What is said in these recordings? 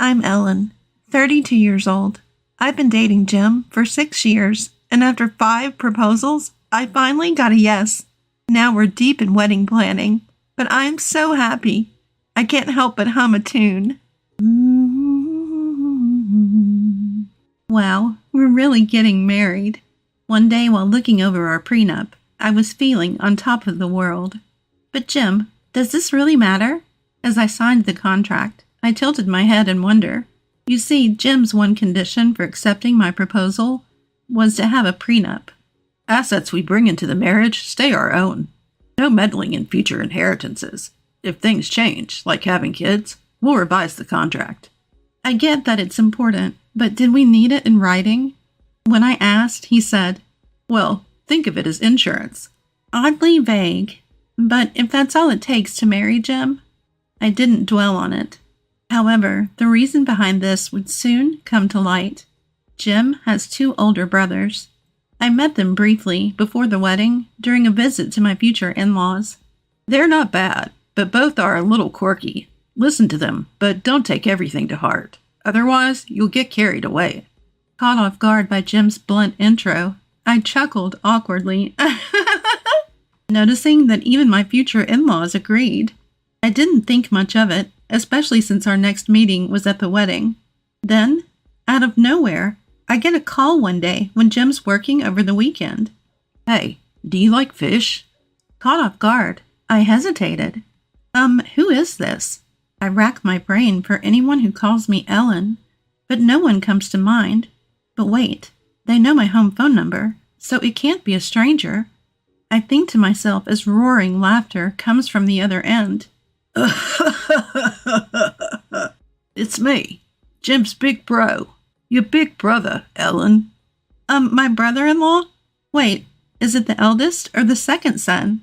I'm Ellen, 32 years old. I've been dating Jim for 6 years, and after 5 proposals, I finally got a yes. Now we're deep in wedding planning, but I'm so happy. I can't help but hum a tune. Wow, we're really getting married. One day while looking over our prenup, I was feeling on top of the world. But Jim, does this really matter? As I signed the contract, I tilted my head in wonder. You see, Jim's one condition for accepting my proposal was to have a prenup. Assets we bring into the marriage stay our own. No meddling in future inheritances. If things change, like having kids, we'll revise the contract. I get that it's important, but did we need it in writing? When I asked, he said, Well, think of it as insurance. Oddly vague. But if that's all it takes to marry Jim, I didn't dwell on it. However, the reason behind this would soon come to light. Jim has 2 older brothers. I met them briefly before the wedding during a visit to my future in-laws. They're not bad, but both are a little quirky. Listen to them, but don't take everything to heart. Otherwise, you'll get carried away. Caught off guard by Jim's blunt intro, I chuckled awkwardly, noticing that even my future in-laws agreed. I didn't think much of it, especially since our next meeting was at the wedding. Then, out of nowhere, I get a call one day when Jim's working over the weekend. Hey, do you like fish? Caught off guard, I hesitated. Who is this? I rack my brain for anyone who calls me Ellen, but no one comes to mind. But wait, they know my home phone number, so it can't be a stranger. I think to myself as roaring laughter comes from the other end. It's me, Jim's big bro. Your big brother, Ellen. My brother-in-law? Wait, is it the eldest or the second son?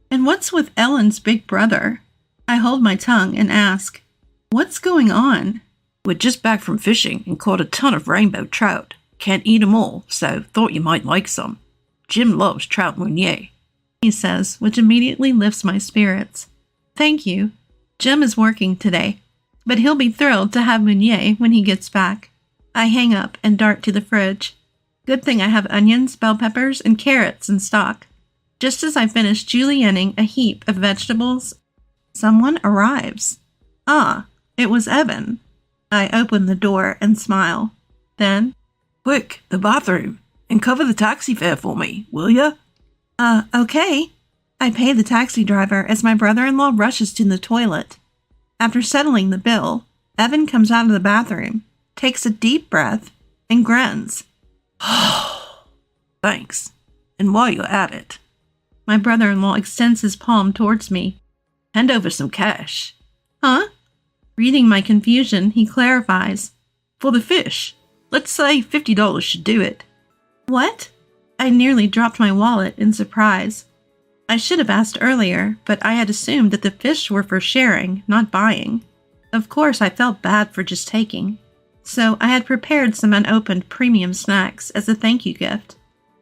And what's with Ellen's big brother? I hold my tongue and ask, what's going on? We're just back from fishing and caught a ton of rainbow trout. Can't eat 'em all, so thought you might like some. Jim loves trout meunier, he says, which immediately lifts my spirits. Thank you. Jim is working today, but he'll be thrilled to have meunier when he gets back. I hang up and dart to the fridge. Good thing I have onions, bell peppers, and carrots in stock. Just as I finish julienning a heap of vegetables, someone arrives. It was Evan. I open the door and smile. Then, Quick, the bathroom, and cover the taxi fare for me, will ya? Okay. I pay the taxi driver as my brother-in-law rushes to the toilet. After settling the bill, Evan comes out of the bathroom, takes a deep breath, and grins. Thanks. And while you're at it, my brother-in-law extends his palm towards me. Hand over some cash. Huh? Reading my confusion, he clarifies. For the fish. Let's say $50 should do it. What? I nearly dropped my wallet in surprise. I should have asked earlier, but I had assumed that the fish were for sharing, not buying. Of course, I felt bad for just taking. So I had prepared some unopened premium snacks as a thank you gift.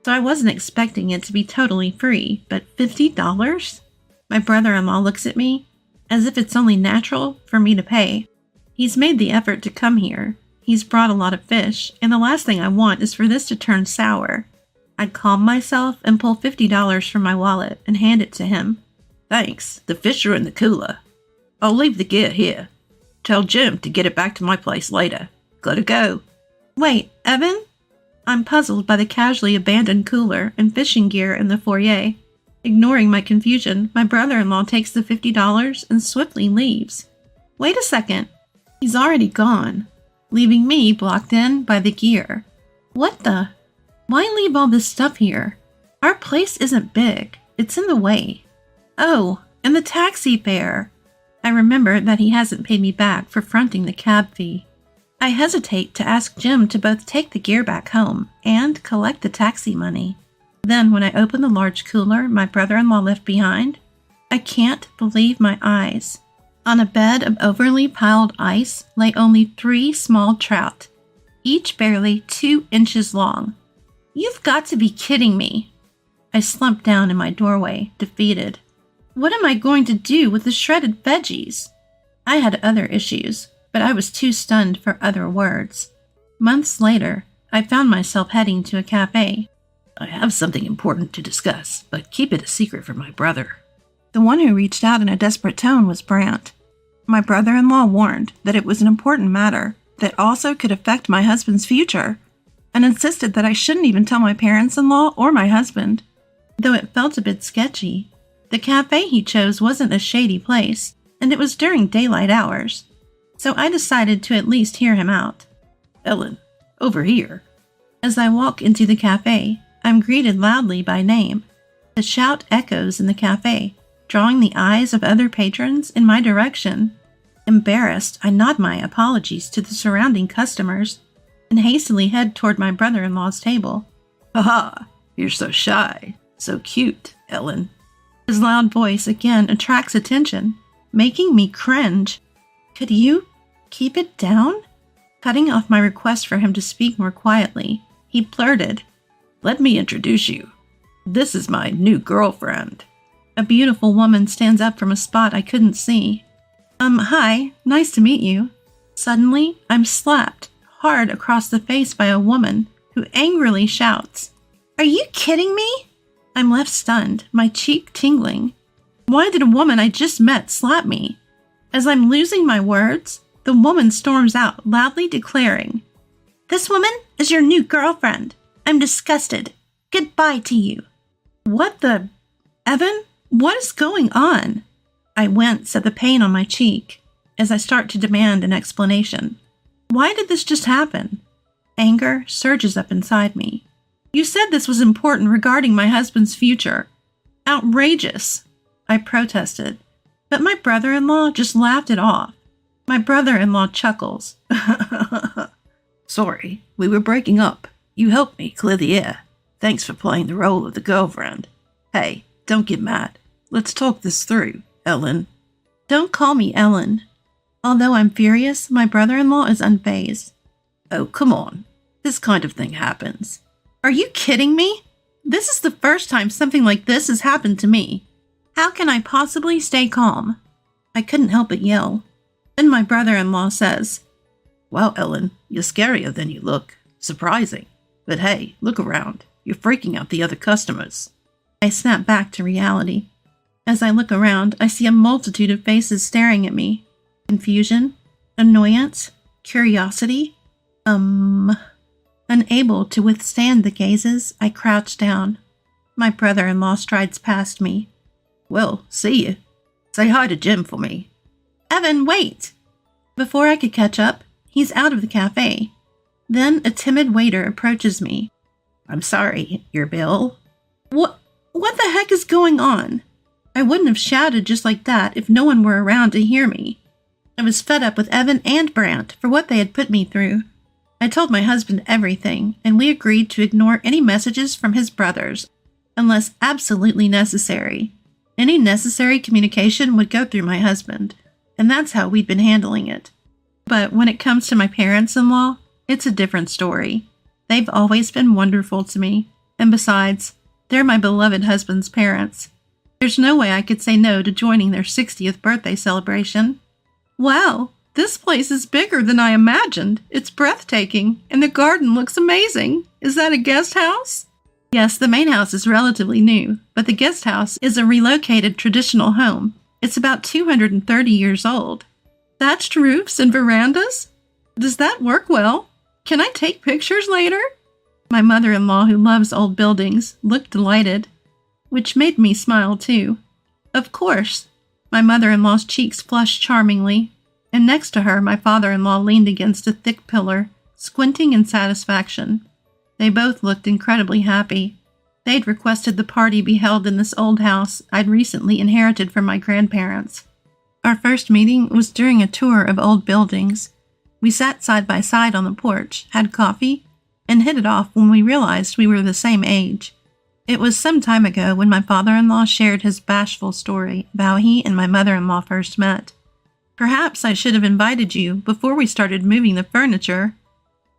So I wasn't expecting it to be totally free, but $50? My brother-in-law looks at me as if it's only natural for me to pay. He's made the effort to come here. He's brought a lot of fish, and the last thing I want is for this to turn sour. I calm myself and pull $50 from my wallet and hand it to him. Thanks, the fish are in the cooler. I'll leave the gear here. Tell Jim to get it back to my place later. Gotta go. Wait, Evan? I'm puzzled by the casually abandoned cooler and fishing gear in the foyer. Ignoring my confusion, my brother-in-law takes the $50 and swiftly leaves. Wait a second. He's already gone, leaving me blocked in by the gear. What the? Why leave all this stuff here? Our place isn't big. It's in the way. Oh, and the taxi fare. I remember that he hasn't paid me back for fronting the cab fee. I hesitate to ask Jim to both take the gear back home and collect the taxi money. Then when I open the large cooler my brother-in-law left behind, I can't believe my eyes. On a bed of overly piled ice lay only 3 small trout, each barely 2 inches long. You've got to be kidding me. I slumped down in my doorway, defeated. What am I going to do with the shredded veggies? I had other issues, but I was too stunned for other words. Months later, I found myself heading to a cafe. I have something important to discuss, but keep it a secret from my brother. The one who reached out in a desperate tone was Brant. My brother-in-law warned that it was an important matter that also could affect my husband's future, and insisted that I shouldn't even tell my parents-in-law or my husband. Though it felt a bit sketchy, the cafe he chose wasn't a shady place, and it was during daylight hours, so I decided to at least hear him out. Ellen, over here. As I walk into the cafe, I'm greeted loudly by name. The shout echoes in the cafe, drawing the eyes of other patrons in my direction. Embarrassed, I nod my apologies to the surrounding customers and hastily head toward my brother-in-law's table. Haha, you're so shy, so cute, Ellen. His loud voice again attracts attention, making me cringe. Could you keep it down? Cutting off my request for him to speak more quietly, he blurted, Let me introduce you. This is my new girlfriend. A beautiful woman stands up from a spot I couldn't see. Hi, nice to meet you. Suddenly, I'm slapped hard across the face by a woman who angrily shouts, Are you kidding me? I'm left stunned, my cheek tingling. Why did a woman I just met slap me? As I'm losing my words, the woman storms out, loudly declaring, This woman is your new girlfriend. I'm disgusted. Goodbye to you. What the... Evan, what is going on? I wince at the pain on my cheek as I start to demand an explanation. Why did this just happen? Anger surges up inside me. You said this was important regarding my husband's future. Outrageous, I protested, but my brother-in-law just laughed it off. My brother-in-law chuckles. Sorry, we were breaking up. You helped me clear the air. Thanks for playing the role of the girlfriend. Hey, don't get mad. Let's talk this through, Ellen. Don't call me Ellen. Although I'm furious, my brother-in-law is unfazed. Oh, come on. This kind of thing happens. Are you kidding me? This is the first time something like this has happened to me. How can I possibly stay calm? I couldn't help but yell. Then my brother-in-law says, Well, Ellen, you're scarier than you look. Surprising. But hey, look around. You're freaking out the other customers. I snap back to reality. As I look around, I see a multitude of faces staring at me. Confusion, annoyance, curiosity. Unable to withstand the gazes, I crouch down. My brother-in-law strides past me. Well, see you. Say hi to Jim for me. Evan, wait! Before I could catch up, he's out of the cafe. Then a timid waiter approaches me. I'm sorry, your bill? What the heck is going on? I wouldn't have shouted just like that if no one were around to hear me. I was fed up with Evan and Brant for what they had put me through. I told my husband everything, and we agreed to ignore any messages from his brothers, unless absolutely necessary. Any necessary communication would go through my husband, and that's how we'd been handling it. But when it comes to my parents-in-law, it's a different story. They've always been wonderful to me, and besides, they're my beloved husband's parents. There's no way I could say no to joining their 60th birthday celebration. Wow, this place is bigger than I imagined. It's breathtaking, and the garden looks amazing. Is that a guest house? Yes, the main house is relatively new, but the guest house is a relocated traditional home. It's about 230 years old. Thatched roofs and verandas? Does that work well? Can I take pictures later? My mother-in-law, who loves old buildings, looked delighted, which made me smile too. Of course. My mother-in-law's cheeks flushed charmingly, and next to her my father-in-law leaned against a thick pillar, squinting in satisfaction. They both looked incredibly happy. They'd requested the party be held in this old house I'd recently inherited from my grandparents. Our first meeting was during a tour of old buildings. We sat side by side on the porch, had coffee, and hit it off when we realized we were the same age. It was some time ago when my father-in-law shared his bashful story of how he and my mother-in-law first met. Perhaps I should have invited you before we started moving the furniture.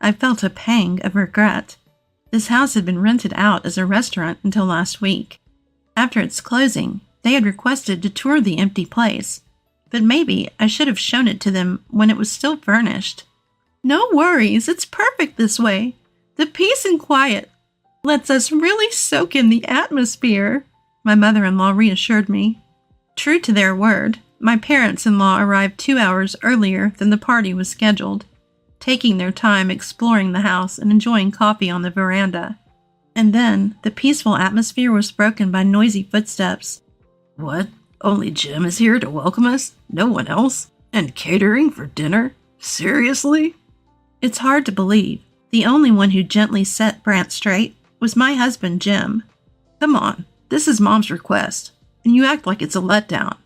I felt a pang of regret. This house had been rented out as a restaurant until last week. After its closing, they had requested to tour the empty place. but maybe I should have shown it to them when it was still furnished. No worries, it's perfect this way. The peace and quiet lets us really soak in the atmosphere, my mother-in-law reassured me. True to their word, my parents-in-law arrived 2 hours earlier than the party was scheduled, taking their time exploring the house and enjoying coffee on the veranda. And then, the peaceful atmosphere was broken by noisy footsteps. What? Only Jim is here to welcome us? No one else? And catering for dinner? Seriously? It's hard to believe. The only one who gently set Brant straight was my husband, Jim. Come on, this is Mom's request, and you act like it's a letdown.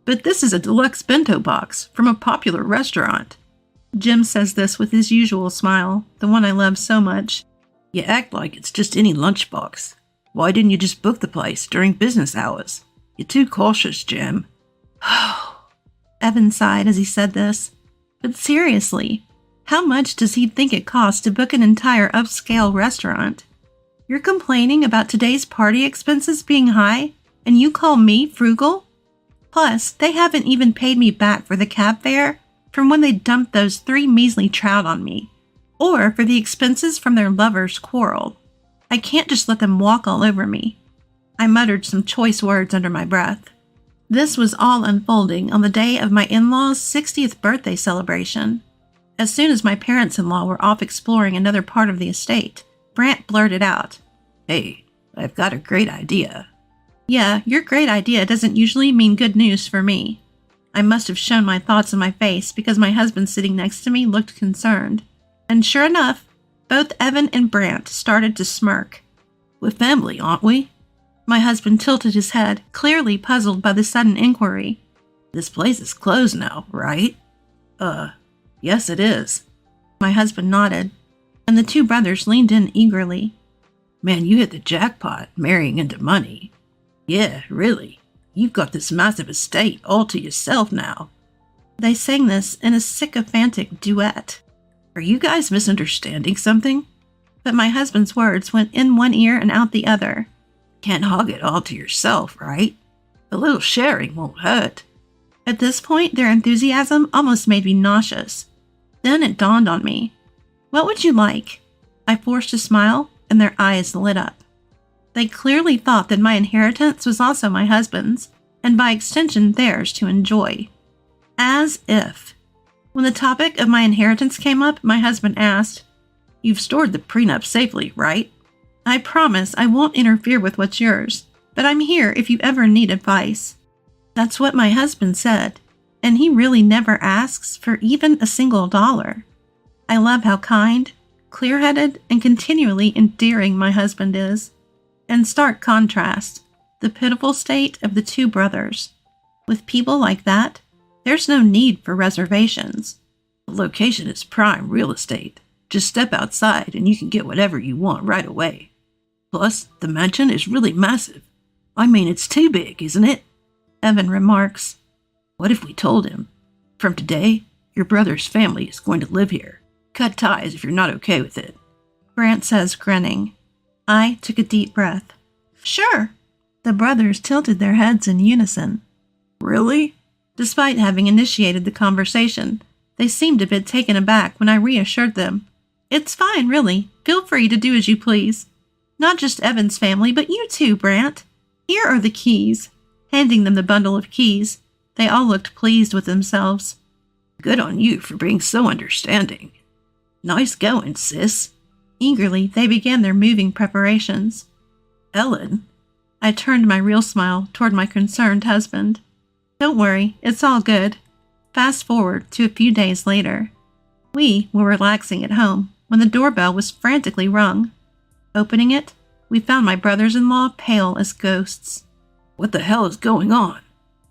But this is a deluxe bento box from a popular restaurant. Jim says this with his usual smile, the one I love so much. You act like it's just any lunchbox. Why didn't you just book the place during business hours? You're too cautious, Jim. Evan sighed as he said this. But seriously, how much does he think it costs to book an entire upscale restaurant? You're complaining about today's party expenses being high, and you call me frugal? Plus, they haven't even paid me back for the cab fare from when they dumped those 3 measly trout on me, or for the expenses from their lovers' quarrel. I can't just let them walk all over me. I muttered some choice words under my breath. This was all unfolding on the day of my in-laws' 60th birthday celebration. As soon as my parents-in-law were off exploring another part of the estate, Brant blurted out, Hey, I've got a great idea. Yeah, your great idea doesn't usually mean good news for me. I must have shown my thoughts in my face because my husband sitting next to me looked concerned. And sure enough, both Evan and Brant started to smirk. We're family, aren't we? My husband tilted his head, clearly puzzled by the sudden inquiry. This place is closed now, right? Yes it is. My husband nodded, and the 2 brothers leaned in eagerly. Man, you hit the jackpot, marrying into money. Yeah, really. You've got this massive estate all to yourself now. They sang this in a sycophantic duet. Are you guys misunderstanding something? But my husband's words went in one ear and out the other. Can't hog it all to yourself, right? A little sharing won't hurt. At this point, their enthusiasm almost made me nauseous. Then it dawned on me. What would you like? I forced a smile, and their eyes lit up. They clearly thought that my inheritance was also my husband's, and by extension theirs to enjoy. As if. When the topic of my inheritance came up, my husband asked, You've stored the prenup safely, right? I promise I won't interfere with what's yours, but I'm here if you ever need advice. That's what my husband said, and he really never asks for even a single dollar. I love how kind, clear-headed, and continually endearing my husband is. In stark contrast, the pitiful state of the 2 brothers. With people like that, there's no need for reservations. The location is prime real estate. Just step outside and you can get whatever you want right away. Plus, the mansion is really massive. I mean, it's too big, isn't it? Evan remarks. What if we told him, from today, your brother's family is going to live here. Cut ties if you're not okay with it. Brant says, grinning. I took a deep breath. Sure. The brothers tilted their heads in unison. Really? Despite having initiated the conversation, they seemed a bit taken aback when I reassured them. It's fine, really. Feel free to do as you please. Not just Evan's family, but you too, Brant. Here are the keys. Handing them the bundle of keys, they all looked pleased with themselves. Good on you for being so understanding. Nice going, sis. Eagerly, they began their moving preparations. Ellen? I turned my real smile toward my concerned husband. Don't worry, it's all good. Fast forward to a few days later. We were relaxing at home when the doorbell was frantically rung. Opening it, we found my brothers-in-law pale as ghosts. What the hell is going on?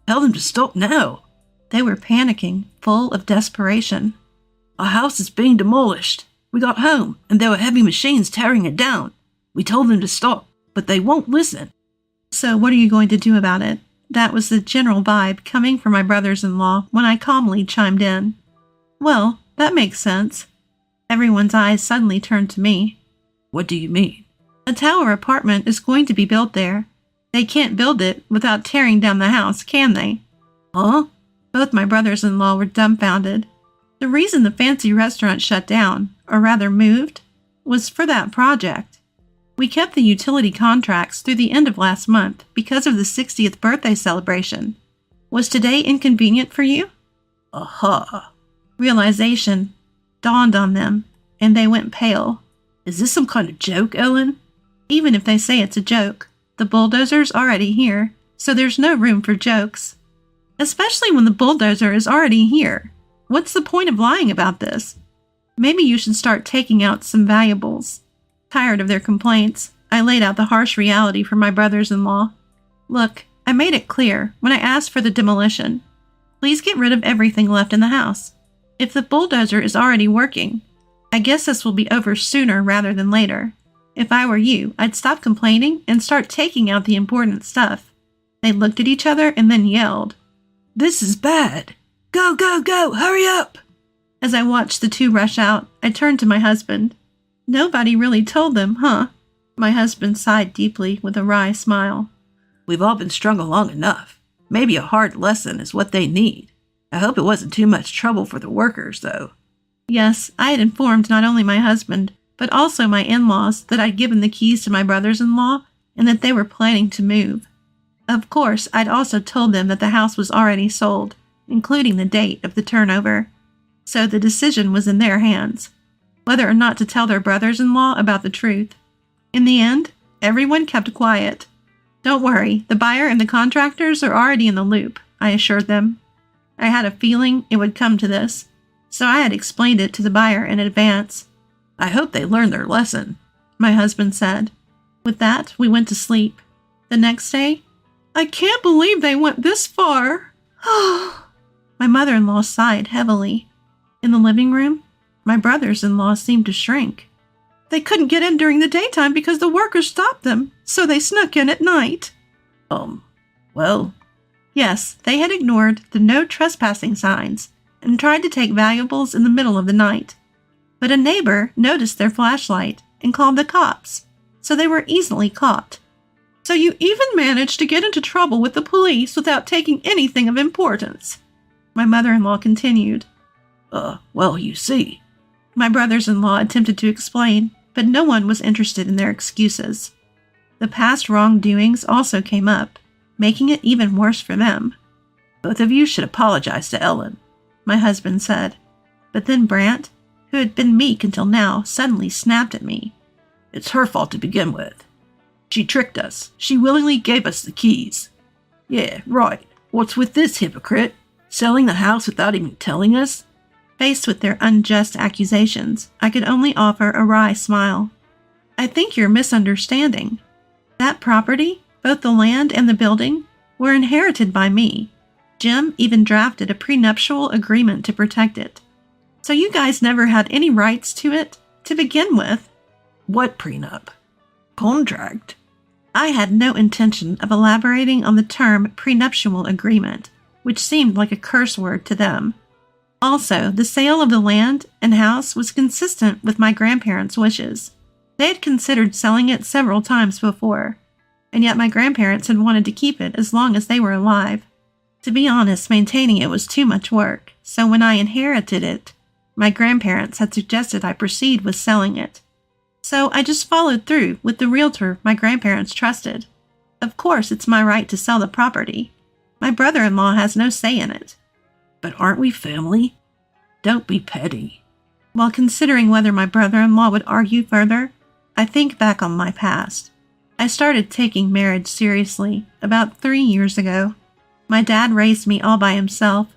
Tell them to stop now. They were panicking, full of desperation. Our house is being demolished. We got home, and there were heavy machines tearing it down. We told them to stop, but they won't listen. So what are you going to do about it? That was the general vibe coming from my brothers-in-law when I calmly chimed in. Well, that makes sense. Everyone's eyes suddenly turned to me. What do you mean? A tower apartment is going to be built there. They can't build it without tearing down the house, can they? Huh? Both my brothers-in-law were dumbfounded. The reason the fancy restaurant shut down, or rather moved, was for that project. We kept the utility contracts through the end of last month because of the 60th birthday celebration. Was today inconvenient for you? Aha. Realization dawned on them, and they went pale. Is this some kind of joke, Ellen? Even if they say it's a joke, the bulldozer's already here, so there's no room for jokes. Especially when the bulldozer is already here. What's the point of lying about this? Maybe you should start taking out some valuables. Tired of their complaints, I laid out the harsh reality for my brothers-in-law. Look, I made it clear when I asked for the demolition. Please get rid of everything left in the house. If the bulldozer is already working, I guess this will be over sooner rather than later. If I were you, I'd stop complaining and start taking out the important stuff. They looked at each other and then yelled, This is bad. Go, go, go, hurry up. As I watched the two rush out, I turned to my husband. Nobody really told them, huh? My husband sighed deeply with a wry smile. We've all been strung along enough. Maybe a hard lesson is what they need. I hope it wasn't too much trouble for the workers, though. Yes, I had informed not only my husband, but also my in-laws that I'd given the keys to my brothers-in-law and that they were planning to move. Of course, I'd also told them that the house was already sold, including the date of the turnover. So the decision was in their hands, whether or not to tell their brothers-in-law about the truth. In the end, everyone kept quiet. Don't worry, the buyer and the contractors are already in the loop, I assured them. I had a feeling it would come to this, so I had explained it to the buyer in advance. I hope they learned their lesson, my husband said. With that, we went to sleep. The next day, I can't believe they went this far. My mother-in-law sighed heavily. In the living room, my brothers-in-law seemed to shrink. They couldn't get in during the daytime because the workers stopped them, so they snuck in at night. Well... Yes, they had ignored the no trespassing signs and tried to take valuables in the middle of the night. But a neighbor noticed their flashlight and called the cops, so they were easily caught. So you even managed to get into trouble with the police without taking anything of importance, my mother-in-law continued. Well, you see. My brothers-in-law attempted to explain, but no one was interested in their excuses. The past wrongdoings also came up, making it even worse for them. Both of you should apologize to Ellen, my husband said. But then Brant, who had been meek until now, suddenly snapped at me. It's her fault to begin with. She tricked us. She willingly gave us the keys. Yeah, right. What's with this hypocrite? Selling the house without even telling us? Faced with their unjust accusations, I could only offer a wry smile. I think you're misunderstanding. That property, both the land and the building, were inherited by me. Jim even drafted a prenuptial agreement to protect it. So you guys never had any rights to it to begin with. What prenup? Contract? I had no intention of elaborating on the term prenuptial agreement, which seemed like a curse word to them. Also, the sale of the land and house was consistent with my grandparents' wishes. They had considered selling it several times before, and yet my grandparents had wanted to keep it as long as they were alive. To be honest, maintaining it was too much work, so when I inherited it, my grandparents had suggested I proceed with selling it. So I just followed through with the realtor my grandparents trusted. Of course, it's my right to sell the property. My brother-in-law has no say in it. But aren't we family? Don't be petty. While considering whether my brother-in-law would argue further, I think back on my past. I started taking marriage seriously about 3 years ago. My dad raised me all by himself.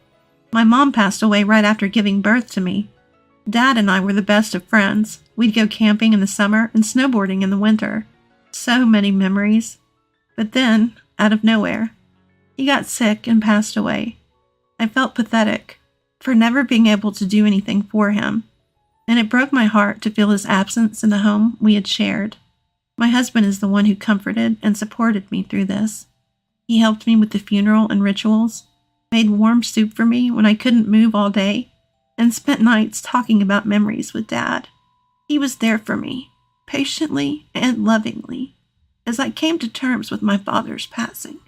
My mom passed away right after giving birth to me. Dad and I were the best of friends. We'd go camping in the summer and snowboarding in the winter. So many memories. But then, out of nowhere, he got sick and passed away. I felt pathetic for never being able to do anything for him, and it broke my heart to feel his absence in the home we had shared. My husband is the one who comforted and supported me through this. He helped me with the funeral and rituals, made warm soup for me when I couldn't move all day, and spent nights talking about memories with Dad. He was there for me, patiently and lovingly, as I came to terms with my father's passing.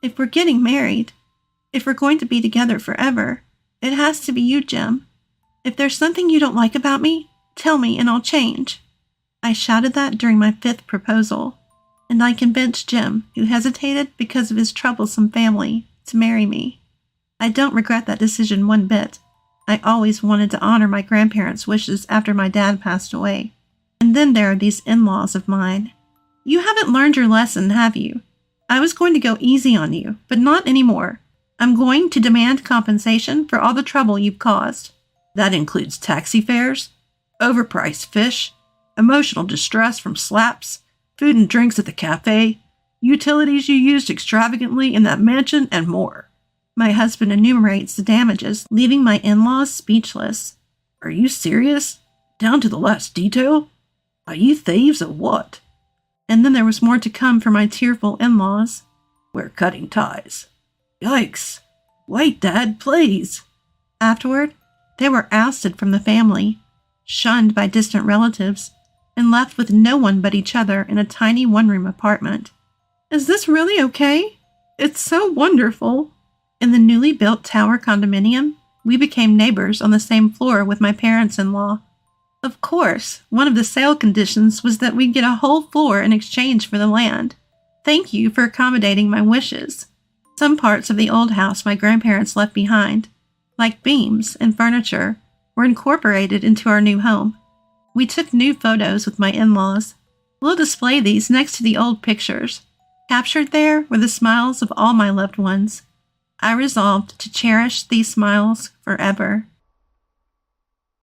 If we're getting married, If we're going to be together forever, it has to be you, Jim. If there's something you don't like about me, tell me and I'll change. I shouted that during my 5th proposal, and I convinced Jim, who hesitated because of his troublesome family, to marry me. I don't regret that decision one bit. I always wanted to honor my grandparents' wishes after my dad passed away. And then there are these in-laws of mine. You haven't learned your lesson, have you? I was going to go easy on you, but not anymore. I'm going to demand compensation for all the trouble you've caused. That includes taxi fares, overpriced fish, emotional distress from slaps, food and drinks at the cafe, utilities you used extravagantly in that mansion, and more. My husband enumerates the damages, leaving my in-laws speechless. Are you serious? Down to the last detail? Are you thieves or what? And then there was more to come for my tearful in-laws. We're cutting ties. Yikes. Wait, Dad, please. Afterward, they were ousted from the family, shunned by distant relatives, and left with no one but each other in a tiny one-room apartment. Is this really okay? It's so wonderful. In the newly built tower condominium, we became neighbors on the same floor with my parents-in-law. Of course, one of the sale conditions was that we'd get a whole floor in exchange for the land. Thank you for accommodating my wishes. Some parts of the old house my grandparents left behind, like beams and furniture, were incorporated into our new home. We took new photos with my in-laws. We'll display these next to the old pictures. Captured there were the smiles of all my loved ones. I resolved to cherish these smiles forever.